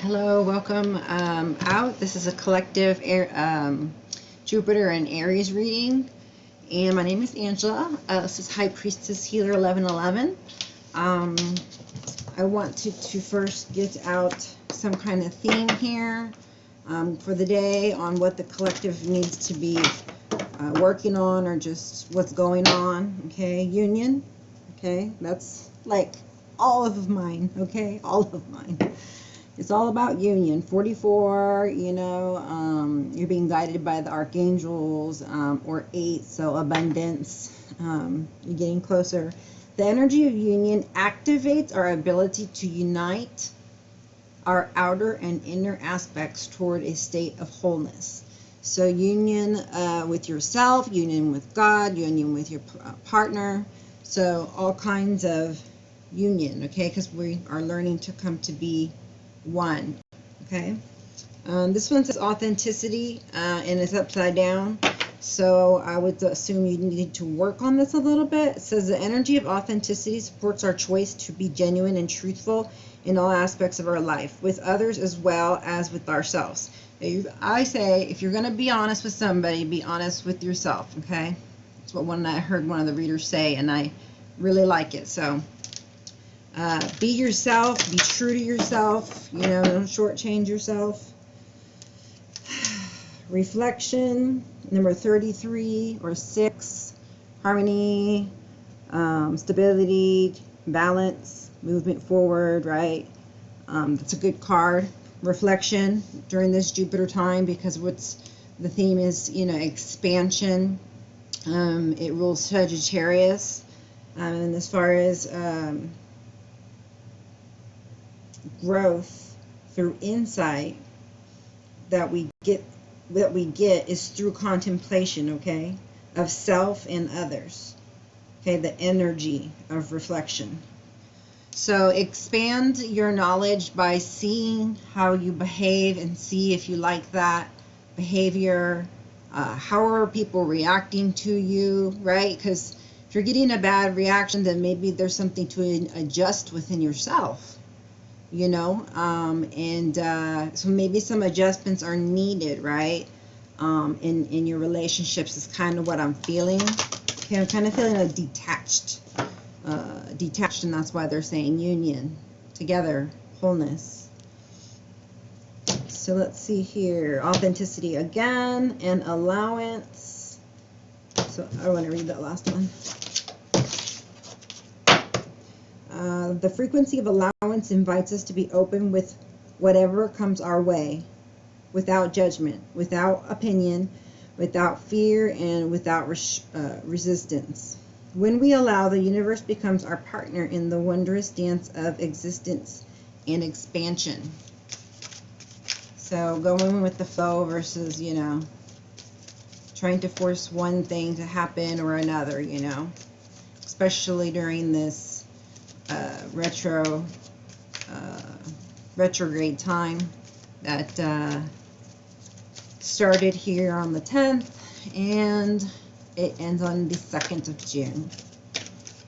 Hello, welcome out. This is a collective Jupiter and Aries reading, and my name is Angela. This is High Priestess Healer 1111. I want to first get out some kind of theme here for the day on what the collective needs to be working on, or just what's going on. Okay, union. Okay, that's like all of mine. Okay, all of mine. It's all about union. 44, you're being guided by the archangels, or 8, so abundance. You're getting closer. The energy of union activates our ability to unite our outer and inner aspects toward a state of wholeness. So union with yourself, union with God, union with your partner. So all kinds of union, okay? Because we are learning to come to be one. Okay, this one says authenticity, and it's upside down, so I would assume you need to work on this a little bit. It says the energy of authenticity supports our choice to be genuine and truthful in all aspects of our life, with others as well as with ourselves. I say, if you're going to be honest with somebody, be honest with yourself. Okay, that's what I heard one of the readers say, and I really like it. So be yourself, be true to yourself, don't shortchange yourself. Reflection, number 33 or 6, harmony, stability, balance, movement forward, right? That's a good card. Reflection during this Jupiter time, because the theme is, expansion. It rules Sagittarius, and as far as growth through insight that we get is through contemplation, okay, of self and others. Okay, the energy of reflection. So expand your knowledge by seeing how you behave and see if you like that behavior. How are people reacting to you, right? Because if you're getting a bad reaction, then maybe there's something to adjust within yourself. So maybe some adjustments are needed, right? In your relationships is kind of what I'm feeling. Okay, I'm kind of feeling detached, and that's why they're saying union, together, wholeness. So let's see here, authenticity again, and allowance. So I want to read that last one. The frequency of allowance invites us to be open with whatever comes our way, without judgment, without opinion, without fear, and without resistance. When we allow, the universe becomes our partner in the wondrous dance of existence and expansion. So going with the flow versus, trying to force one thing to happen or another, especially during this retrograde time that started here on the 10th, and it ends on the 2nd of June.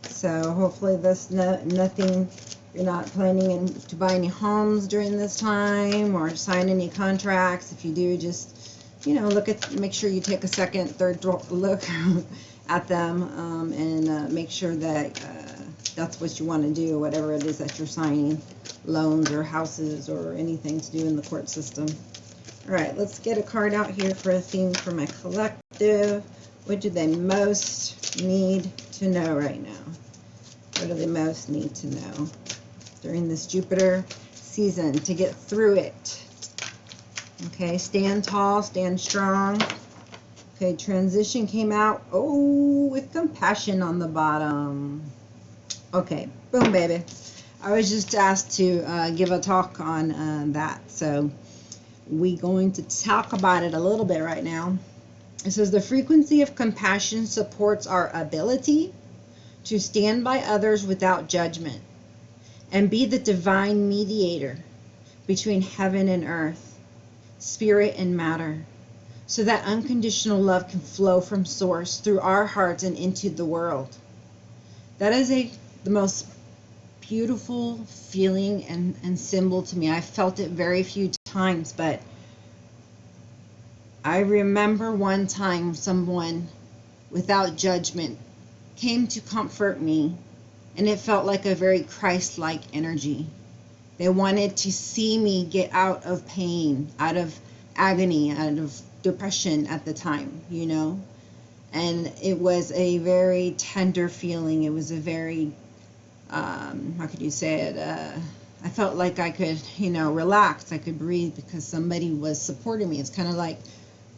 So hopefully nothing, you're not planning to buy any homes during this time or sign any contracts. If you do, just make sure you take a second, third look at them, and make sure that that's what you want to do, whatever it is that you're signing, loans or houses or anything to do in the court system. All right, let's get a card out here for a theme for my collective. What do they most need to know right now? What do they most need to know during this Jupiter season to get through it? Okay, stand tall, stand strong. Okay, transition came out, with compassion on the bottom. Okay, boom, baby. I was just asked to give a talk on that, so we're going to talk about it a little bit right now. It says the frequency of compassion supports our ability to stand by others without judgment and be the divine mediator between heaven and earth, spirit and matter, so that unconditional love can flow from source through our hearts and into the world. That is the most beautiful feeling and symbol to me. I felt it very few times, but I remember one time someone, without judgment, came to comfort me, and it felt like a very Christ-like energy. They wanted to see me get out of pain, out of agony, out of depression at the time, you know? And it was a very tender feeling. It was a very, how could you say it? I felt like I could, you know, relax. I could breathe because somebody was supporting me. It's kind of like,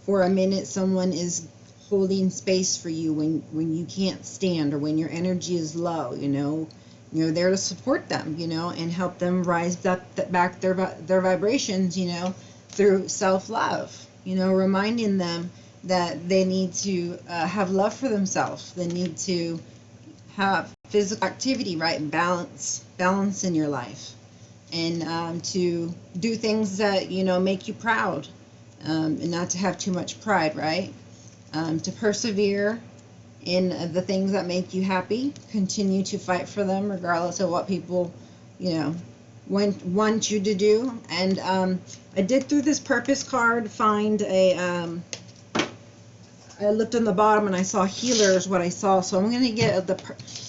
for a minute, someone is holding space for you when you can't stand or when your energy is low, you know. You're there to support them, you know, and help them rise up back their vibrations, you know, through self-love, you know, reminding them that they need to have love for themselves. They need to have physical activity, right? Balance in your life, and to do things that, you know, make you proud, and not to have too much pride, right? To persevere in the things that make you happy, continue to fight for them regardless of what people, you know, want you to do. And I did, through this purpose card, find a, I looked on the bottom and I saw healers, what I saw. So I'm going to get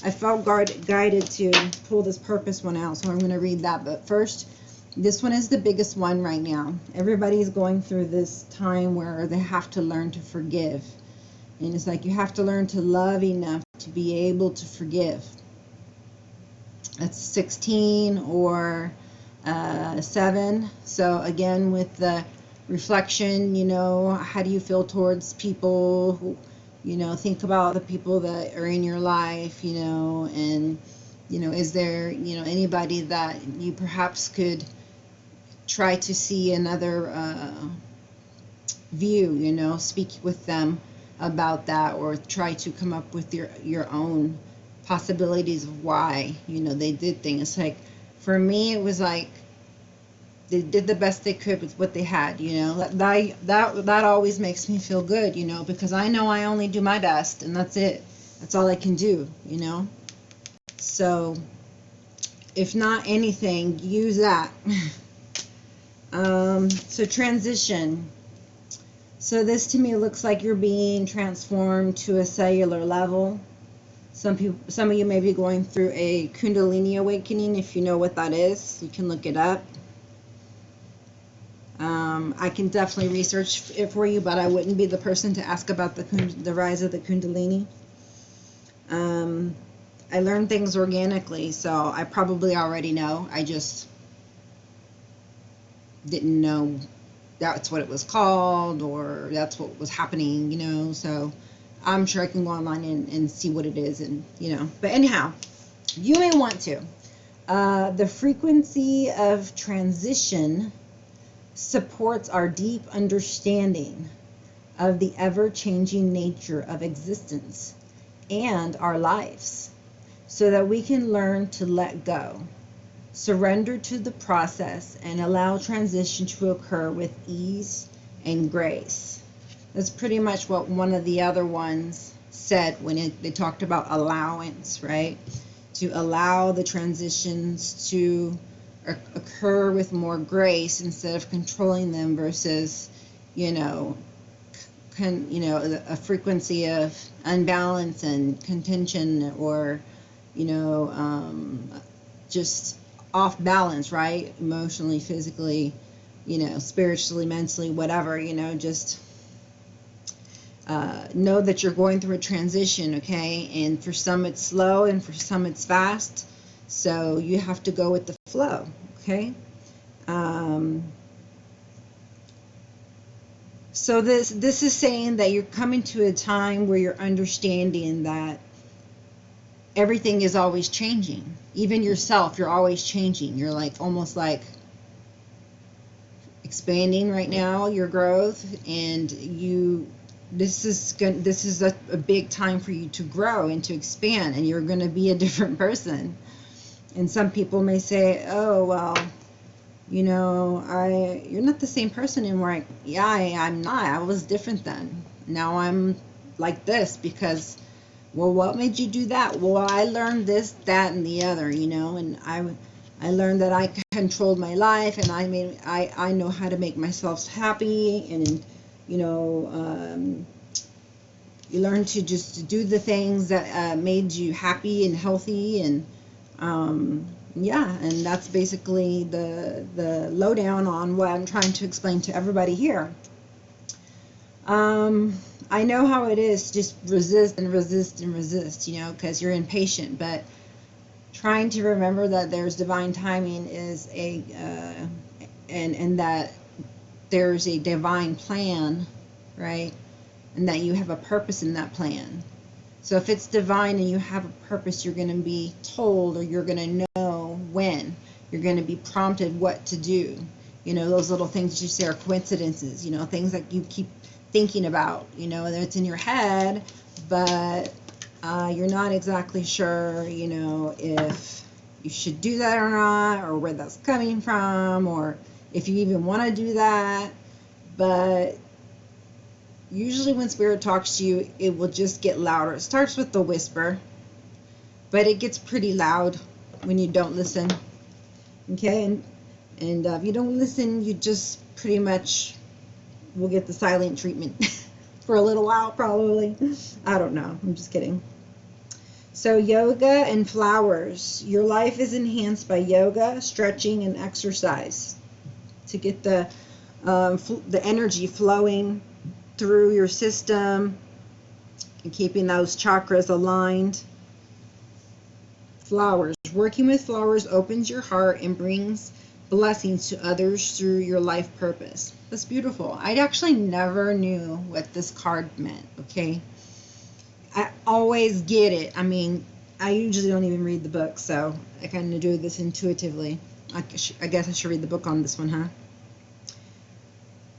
I felt guided to pull this purpose one out. So I'm going to read that. But first, this one is the biggest one right now. Everybody's going through this time where they have to learn to forgive. And it's like you have to learn to love enough to be able to forgive. That's 16 or 7. So again, with the reflection, you know, how do you feel towards people who, you know, think about the people that are in your life, you know, and, you know, is there, you know, anybody that you perhaps could try to see another view, you know, speak with them about that, or try to come up with your own possibilities of why, you know, they did things. Like, for me, it was like they did the best they could with what they had, you know. That always makes me feel good, you know, because I know I only do my best, and that's it. That's all I can do, you know. So if not anything, use that. So transition. So this to me looks like you're being transformed to a cellular level. Some of you may be going through a Kundalini awakening. If you know what that is, you can look it up. I can definitely research it for you, but I wouldn't be the person to ask about the rise of the Kundalini. I learn things organically, so I probably already know. I just didn't know that's what it was called, or that's what was happening, you know. So I'm sure I can go online and see what it is, and, you know. But anyhow, you may want to. The frequency of transition supports our deep understanding of the ever-changing nature of existence and our lives, so that we can learn to let go, surrender to the process, and allow transition to occur with ease and grace. That's pretty much what one of the other ones said when they talked about allowance, right? To allow the transitions to occur with more grace instead of controlling them, versus, you know, a frequency of unbalance and contention, or, you know, just off balance, right? Emotionally, physically, you know, spiritually, mentally, whatever, you know. Just know that you're going through a transition, okay? And for some it's slow, and for some it's fast. So you have to go with the flow, okay? So this is saying that you're coming to a time where you're understanding that everything is always changing. Even yourself, you're always changing. You're like almost like expanding right now, your growth, and this is a big time for you to grow and to expand, and you're going to be a different person. And some people may say, oh, well, you know, you're not the same person anymore. I'm not. I was different then. Now I'm like this because, Well, what made you do that? Well, I learned this, that, and the other, you know, and I learned that I controlled my life, and I know how to make myself happy, and you know, you learn to just do the things that made you happy and healthy, and yeah, and that's basically the lowdown on what I'm trying to explain to everybody here. I know how it is, just resist and resist and resist, you know, because you're impatient, but trying to remember that there's divine timing is and that there's a divine plan, right? And that you have a purpose in that plan. So if it's divine and you have a purpose, you're going to be told, or you're going to know when. You're going to be prompted what to do. You know, those little things you say are coincidences, you know, things that you keep thinking about, you know, whether it's in your head, but you're not exactly sure, you know, if you should do that or not, or where that's coming from, or if you even want to do that. But usually when Spirit talks to you, it will just get louder. It starts with the whisper, but it gets pretty loud when you don't listen. Okay, and if you don't listen, you just pretty much will get the silent treatment for a little while, probably. I don't know. I'm just kidding. So yoga and flowers. Your life is enhanced by yoga, stretching, and exercise to get the energy flowing through your system and keeping those chakras aligned. Flowers. Working with flowers opens your heart and brings blessings to others through your life purpose. That's beautiful. I actually never knew what this card meant, okay? I always get it. I mean, I usually don't even read the book, so I kind of do this intuitively. I guess I should read the book on this one, huh?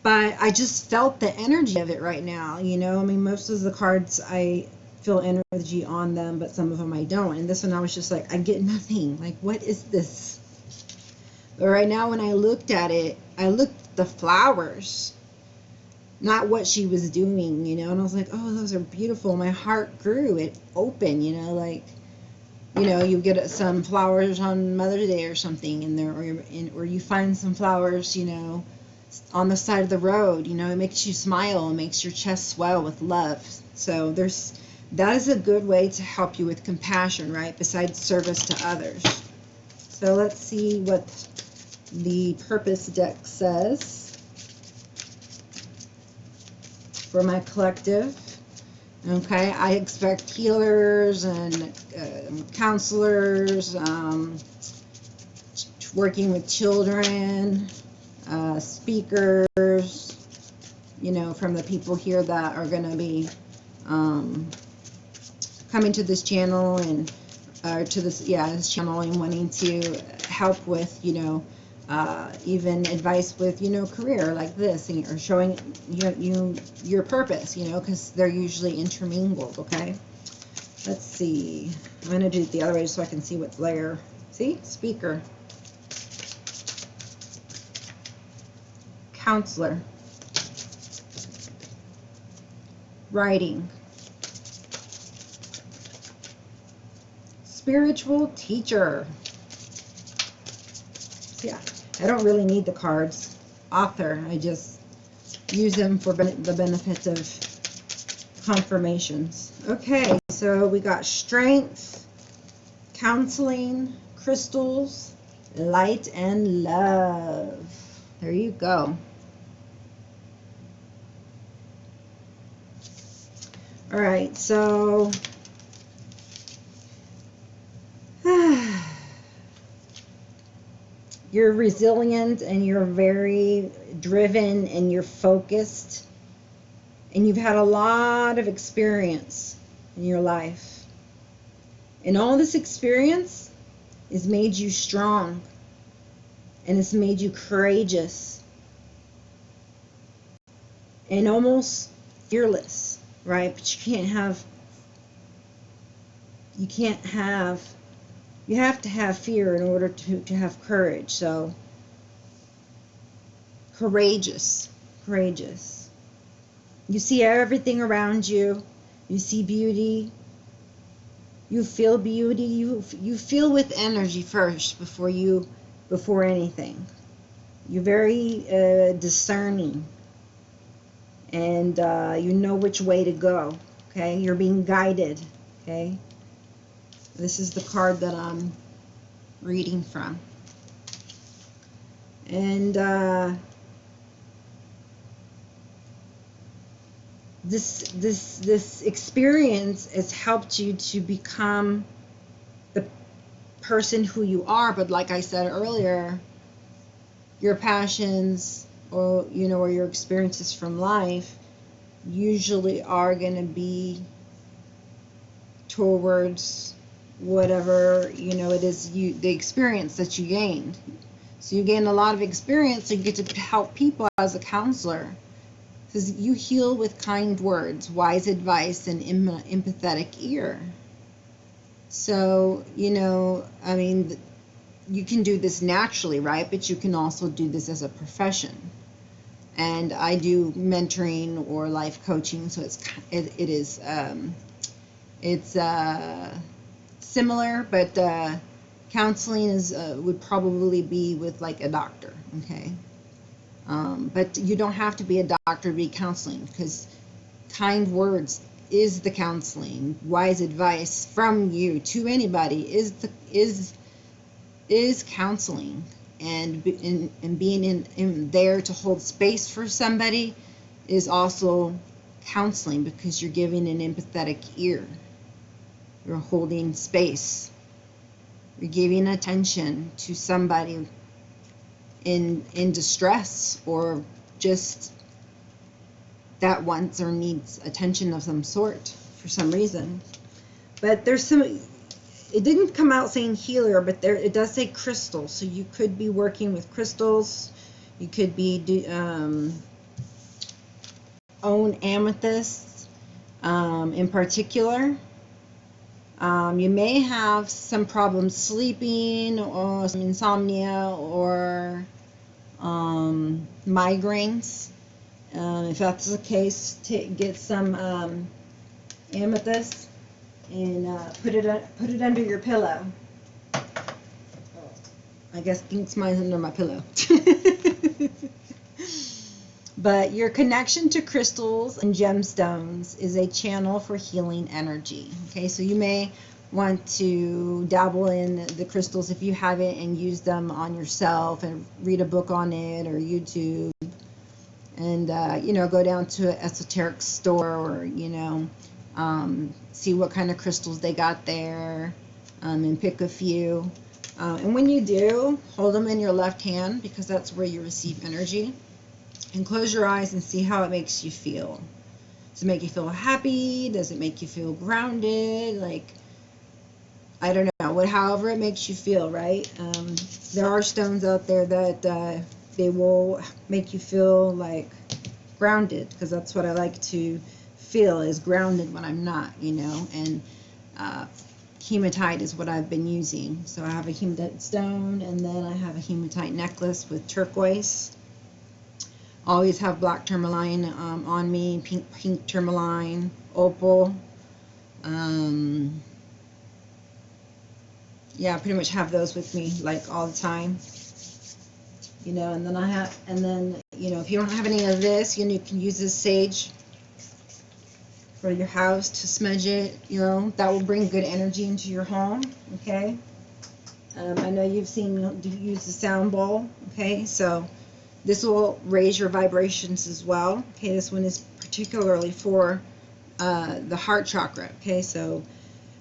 But I just felt the energy of it right now, you know? I mean, most of the cards, I feel energy on them, but some of them I don't. And this one, I was just like, I get nothing. Like, what is this? But right now, when I looked at it, I looked at the flowers, not what she was doing, you know? And I was like, oh, those are beautiful. My heart grew. It opened, you know, like, you know, you get some flowers on Mother's Day or something, and or you find some flowers, you know, on the side of the road, you know, it makes you smile, it makes your chest swell with love. So that is a good way to help you with compassion, right? Besides service to others. So let's see what the purpose deck says for my collective. Okay, I expect healers and counselors, working with children, speakers, you know, from the people here that are going to be coming to this channel and to this channel and wanting to help with, you know, even advice with, you know, career like this, or showing your purpose, you know, because they're usually intermingled. Okay, let's see. I'm going to do it the other way so I can see what's there. See, speaker, counselor, writing, spiritual teacher. So yeah, I don't really need the cards. Author, I just use them for the benefits of confirmations. Okay, so we got strength, counseling, crystals, light, and love. There you go. All right, so you're resilient and you're very driven and you're focused, and you've had a lot of experience in your life, and all this experience has made you strong, and it's made you courageous and almost fearless, right? But you have to have fear in order to have courage. So courageous. You see everything around you. You see beauty. You feel beauty. You feel with energy first before anything. You're very discerning, and you know which way to go. Okay, you're being guided. Okay, this is the card that I'm reading from, and this experience has helped you to become the person who you are. But like I said earlier, your passions, or or your experiences from life usually are going to be towards whatever it is, the experience that you gained. So you gain a lot of experience, so you get to help people as a counselor, because you heal with kind words, wise advice, and empathetic ear. So I mean, you can do this naturally, right? But you can also do this as a profession. And I do mentoring or life coaching, so it's similar, but counseling would probably be with like a doctor, okay? But you don't have to be a doctor to be counseling, because kind words is the counseling. Wise advice from you to anybody is counseling. And being in there to hold space for somebody is also counseling, because you're giving an empathetic ear. You're holding space. You're giving attention to somebody in distress, or just that wants or needs attention of some sort for some reason. But there's it didn't come out saying healer, but it does say crystals. So you could be working with crystals. You could be own amethysts in particular. You may have some problems sleeping, or some insomnia, or migraines. If that's the case, get some amethyst and put it under your pillow. I guess thinks mine's under my pillow. But your connection to crystals and gemstones is a channel for healing energy. Okay, so you may want to dabble in the crystals if you haven't, and use them on yourself, and read a book on it, or YouTube, and go down to an esoteric store, or see what kind of crystals they got there, and pick a few. And when you do, hold them in your left hand, because that's where you receive energy. And close your eyes and see how it makes you feel. Does it make you feel happy? Does it make you feel grounded? Like, I don't know, however it makes you feel, right? There are stones out there that they will make you feel like grounded, because that's what I like to feel, is grounded when I'm not, and hematite is what I've been using. So I have a hematite stone, and then I have a hematite necklace with turquoise. Always have black tourmaline on me, pink tourmaline, opal. Yeah, I pretty much have those with me like all the time. And then if you don't have any of this, you can use this sage for your house to smudge it. That will bring good energy into your home. Okay. I know you've seen me use the sound bowl. Okay, so this will raise your vibrations as well. Okay, this one is particularly for the heart chakra. Okay, so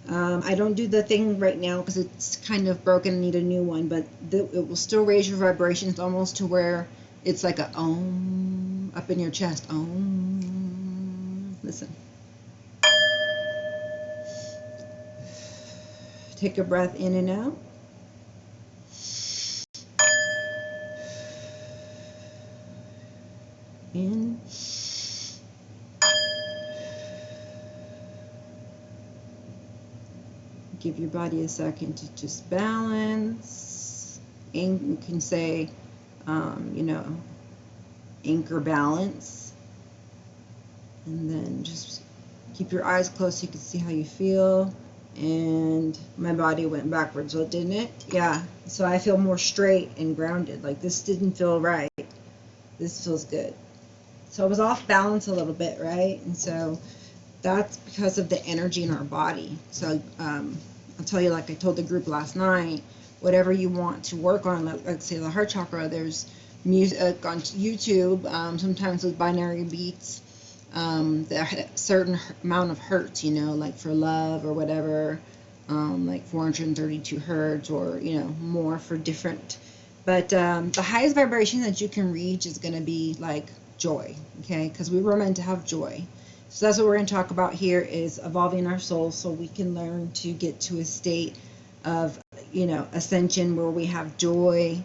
I don't do the thing right now because it's kind of broken. I need a new one, but it will still raise your vibrations almost to where it's like a om up in your chest. Om. Listen. Take a breath in and out. In. Give your body a second to just balance. And you can say, anchor balance. And then just keep your eyes closed so you can see how you feel. and my body went backwards, so didn't it? Yeah. So I feel more straight and grounded. Like, this didn't feel right. This feels good. So I was off balance a little bit, right? And so that's because of the energy in our body. So I'll tell you, like I told the group last night, whatever you want to work on, like say the heart chakra, there's music on YouTube, sometimes with binary beats, the certain amount of hertz, you know, like for love or whatever, like 432 hertz, or, you know, more for different. But the highest vibration that you can reach is going to be like joy, okay? Because we were meant to have joy. So that's what we're going to talk about here, is evolving our soul so we can learn to get to a state of, you know, ascension where we have joy,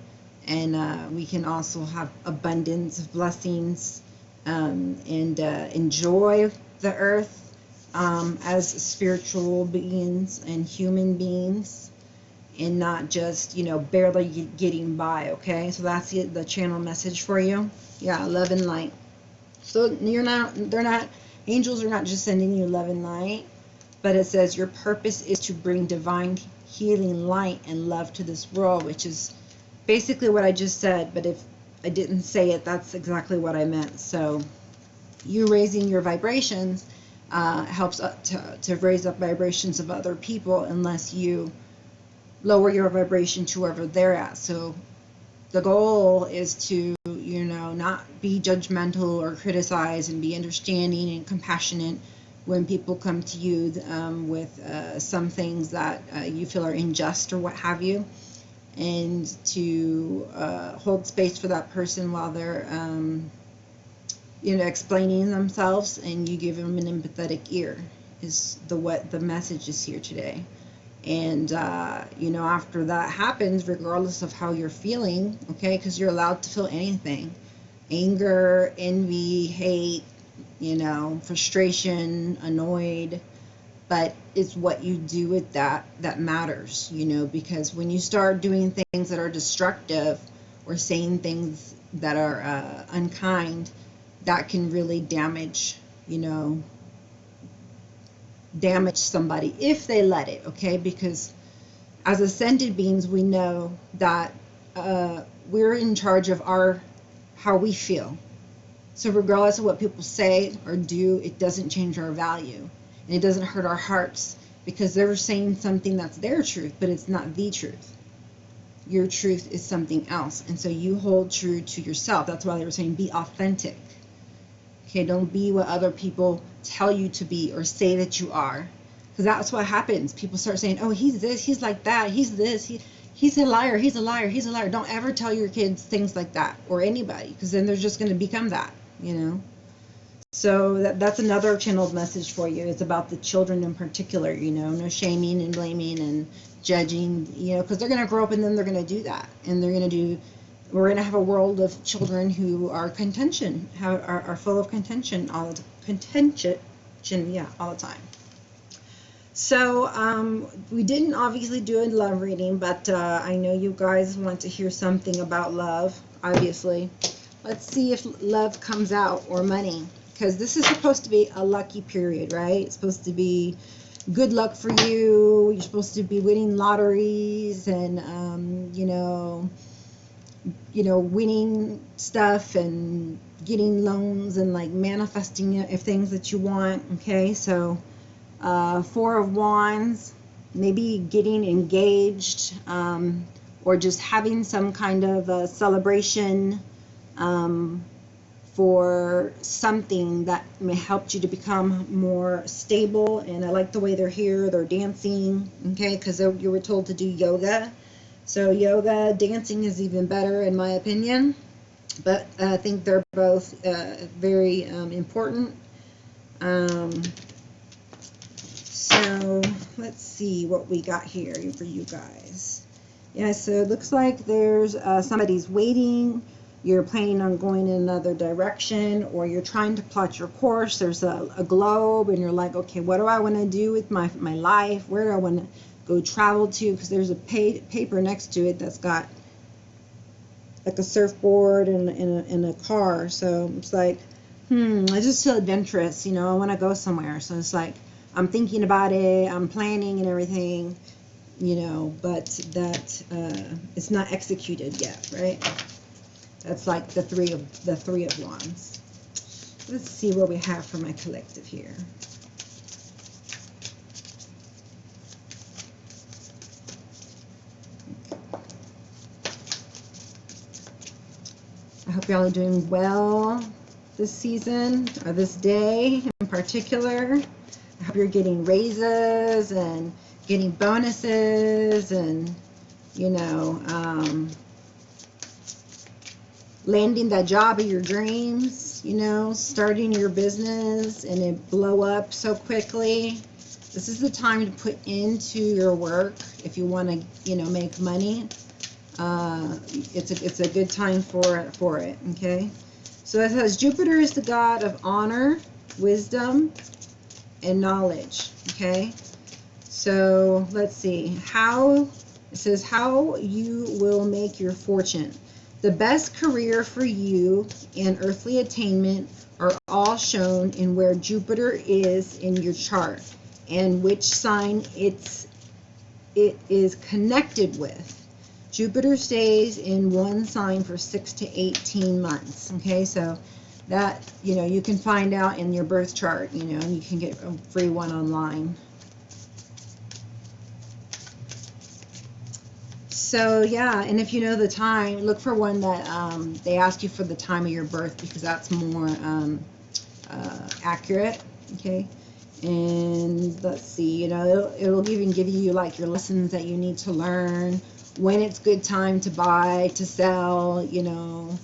and we can also have abundance of blessings, and enjoy the earth as spiritual beings and human beings, and not just, you know, barely getting by, okay? So that's the channel message for you. Yeah, love and light. So angels are not just sending you love and light, but it says your purpose is to bring divine healing light and love to this world, which is basically what I just said, but if I didn't say it, that's exactly what I meant. So you raising your vibrations helps to raise up vibrations of other people, unless you lower your vibration to wherever they're at. So the goal is to, you know, not be judgmental or criticize, and be understanding and compassionate when people come to you with some things that you feel are unjust or what have you, and to hold space for that person while they're you know, explaining themselves, and you give them an empathetic ear, is what the message is here today. And you know, after that happens, regardless of how you're feeling, okay, because you're allowed to feel anything: anger, envy, hate, you know, frustration, annoyed, but it's what you do with that matters, you know, because when you start doing things that are destructive or saying things that are unkind, that can really damage, you know, damage somebody if they let it, okay? Because as ascended beings, we know that we're in charge of how we feel. So regardless of what people say or do, it doesn't change our value, and it doesn't hurt our hearts, because they're saying something that's their truth, but it's not the truth. Your truth is something else, and so you hold true to yourself. That's why they were saying be authentic. Okay, don't be what other people tell you to be or say that you are, because that's what happens. People start saying, oh, he's this, he's like that, he's this, he's a liar, he's a liar, he's a liar. Don't ever tell your kids things like that, or anybody, because then they're just going to become that, you know. So that's another channeled message for you. It's about the children in particular, you know, no shaming and blaming and judging, you know, because they're going to grow up and then they're going to do that, and we're going to have a world of children who are are full of contention all the time. So we didn't obviously do a love reading, but I know you guys want to hear something about love, obviously. Let's see if love comes out, or money, because this is supposed to be a lucky period, right? It's supposed to be good luck for you. You're supposed to be winning lotteries and you know, winning stuff and getting loans and like manifesting if things that you want. Okay, so 4 of Wands, maybe getting engaged, or just having some kind of a celebration for something that may help you to become more stable. And I like the way they're here, they're dancing, okay, because you were told to do yoga. So yoga, dancing is even better in my opinion, but I think they're both very important. So let's see what we got here for you guys. Yeah, so it looks like there's somebody's waiting. You're planning on going in another direction, or you're trying to plot your course. There's a globe, and you're like, okay, what do I want to do with my life? Where do I want to go travel to? Because there's a paper next to it that's got like a surfboard and a car. So it's like, I just feel adventurous, you know, I want to go somewhere. So it's like, I'm thinking about it, I'm planning and everything, you know, but that it's not executed yet, right? That's like the three of wands. Let's see what we have for my collective here. I hope y'all are doing well this season, or this day in particular. I hope you're getting raises and getting bonuses and, you know, landing that job of your dreams, you know, starting your business and it blow up so quickly. This is the time to put into your work if you want to, you know, make money. It's a good time for it, okay? So it says Jupiter is the god of honor, wisdom, and knowledge, okay? So let's see how it says how you will make your fortune. The best career for you and earthly attainment are all shown in where Jupiter is in your chart and which sign it is connected with. Jupiter stays in one sign for 6 to 18 months. Okay, so that, you know, you can find out in your birth chart, you know, and you can get a free one online. So yeah, and if you know the time, look for one that they ask you for the time of your birth, because that's more accurate. Okay, and let's see, you know, it'll even give you like your lessons that you need to learn, when it's good time to buy, to sell, you know,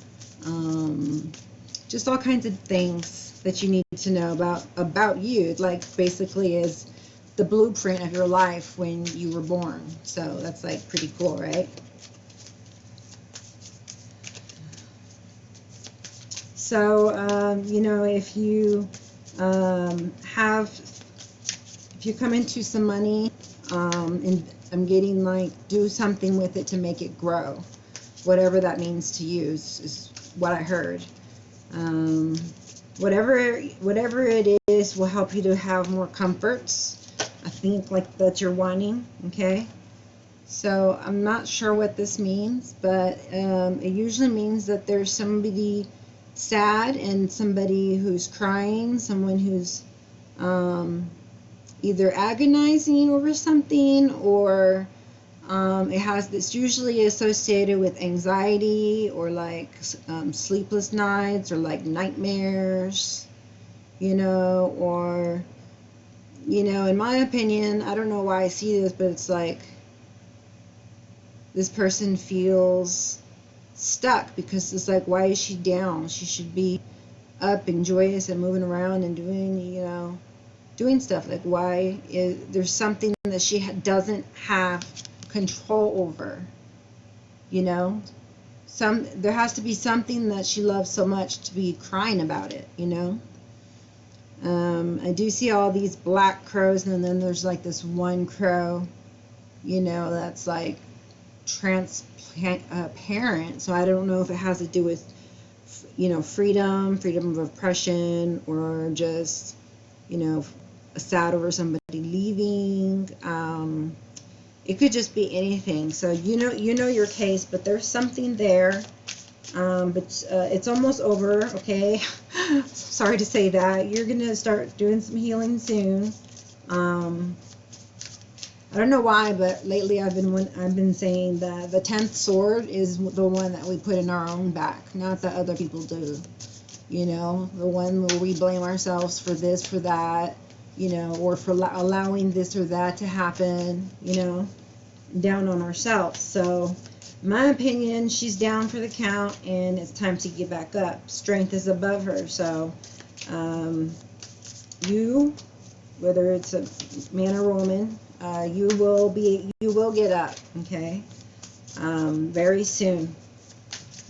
just all kinds of things that you need to know about you. It like basically is the blueprint of your life when you were born. So that's like pretty cool, right? So you know, if you if you come into some money, and I'm getting like do something with it to make it grow, whatever that means to you is what I heard. Whatever it is will help you to have more comforts, I think, like that you're wanting. Okay, so I'm not sure what this means, but it usually means that there's somebody sad and somebody who's crying, someone who's either agonizing over something, or it's usually associated with anxiety or like sleepless nights or like nightmares, you know, or, you know, in my opinion, I don't know why I see this, but it's like this person feels stuck because it's like, why is she down? She should be up and joyous and moving around and doing, you know, doing stuff. Like, why is there's something that she doesn't have control over, you know? There has to be something that she loves so much to be crying about it, you know? I do see all these black crows, and then there's like this one crow, you know, that's like transparent. So I don't know if it has to do with, you know, freedom of oppression, or just, you know, sad over somebody leaving. It could just be anything. So you know your case, but there's something there. But it's almost over. Okay, sorry to say that. You're gonna start doing some healing soon. I don't know why, but lately I've been saying that the 10th sword is the one that we put in our own back, not that other people do. You know, the one where we blame ourselves for this, for that, you know, or for allowing this or that to happen, you know, down on ourselves. So, in my opinion, she's down for the count, and it's time to get back up. Strength is above her. So, you, whether it's a man or woman, you will get up, okay? Very soon.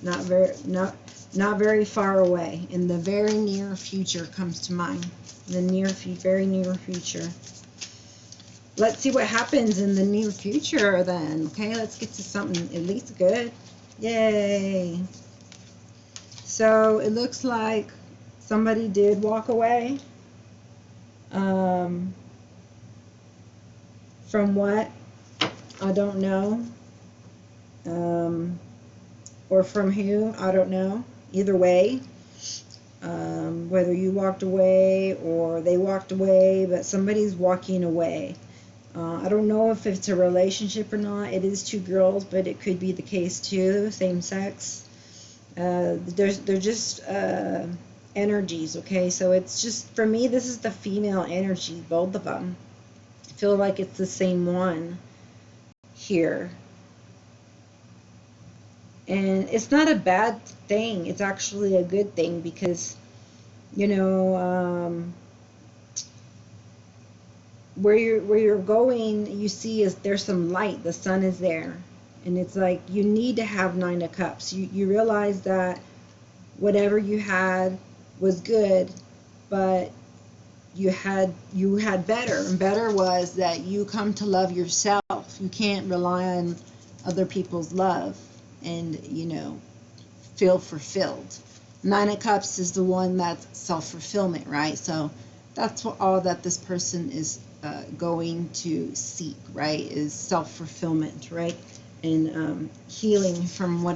Not very far away. In the very near future comes to mind. The very near future. Let's see what happens in the near future then. Okay, let's get to something at least good. Yay. So it looks like somebody did walk away. From what? I don't know. Or from who? I don't know. Either way, whether you walked away or they walked away, but somebody's walking away. I don't know if it's a relationship or not. It is two girls, but it could be the case too, same sex. They're just energies, okay? So it's just, for me, this is the female energy, both of them. I feel like it's the same one here. And it's not a bad thing. It's actually a good thing because, you know, where you're going, you see is there's some light. The sun is there. And it's like you need to have Nine of Cups. You realize that whatever you had was good, but you had better, and better was that you come to love yourself. You can't rely on other people's love and, you know, feel fulfilled. Nine of Cups is the one that's self-fulfillment, right? So that's what all that this person is going to seek, right? Is self-fulfillment, right? And healing from whatever